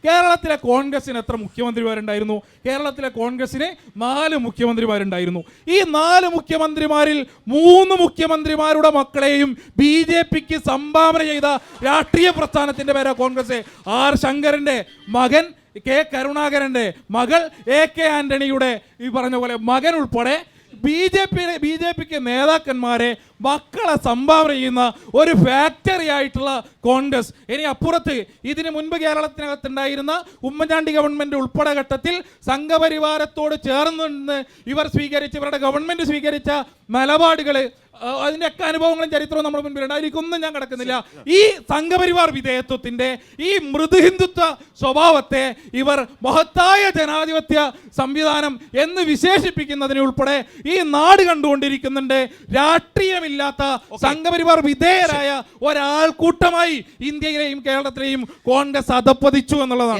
കേരളത്തിലെ കോൺഗ്രസിന് എത്ര മുഖ്യമന്ത്രിമാരുണ്ടായിരുന്നു? കേരളത്തിലെ കോൺഗ്രസിന് 4 മുഖ്യമന്ത്രിമാരുണ്ടായിരുന്നു. ഈ 4 മുഖ്യമന്ത്രിമാരിൽ 3 മുഖ്യമന്ത്രിമാരുടെ മക്കളെയും BJPക്ക് സംഭാവന ചെയ്ത രാഷ്ട്രീയ പ്രസ്ഥാനത്തിന്റെ പേരാ കോൺഗ്രസ്. ആർ ശങ്കരന്റെ മകൻ, കെ കരുണാകരന്റെ മകൾ, AK ആന്റണിയുടെ ഈ പറഞ്ഞ പോലെ മകൻ ഉൾപ്പെടെ BJPക്ക് നേതാക്കന്മാരെ മക്കളെ സംഭാവന ചെയ്യുന്ന ഒരു ഫാക്ടറി ആയിട്ടുള്ള കോൺഗ്രസ്. ഇനി അപ്പുറത്ത് ഇതിനു മുൻപ് കേരളത്തിനകത്തുണ്ടായിരുന്ന ഉമ്മൻചാണ്ടി ഗവൺമെന്റ് ഉൾപ്പെടെ ഘട്ടത്തിൽ സംഘപരിവാരത്തോട് ചേർന്ന് നിന്ന് ഇവരുടെ ഗവൺമെന്റ് സ്വീകരിച്ച നിലപാടുകൾ, അതിൻ്റെയൊക്കെ അനുഭവങ്ങളും ചരിത്രവും നമ്മുടെ മുൻപിലുണ്ട്. അതിലേക്കൊന്നും ഞാൻ കിടക്കുന്നില്ല. ഈ സംഘപരിവാർ വിധേയത്വത്തിന്റെ ഈ മൃദുഹിന്ദുത്വ സ്വഭാവത്തെ ഇവർ മഹത്തായ ജനാധിപത്യ സംവിധാനം എന്ന് വിശേഷിപ്പിക്കുന്നതിന് ഉൾപ്പെടെ ഈ നാട് കണ്ടുകൊണ്ടിരിക്കുന്നുണ്ട്. രാഷ്ട്രീയമില്ലാത്ത സംഘപരിവാർ വിധേയരായ ഒരാൾക്കൂട്ടമായി ഇന്ത്യയിലെയും കേരളത്തിലെയും കോൺഗ്രസ് അധപ്പതിച്ചു എന്നുള്ളതാണ്.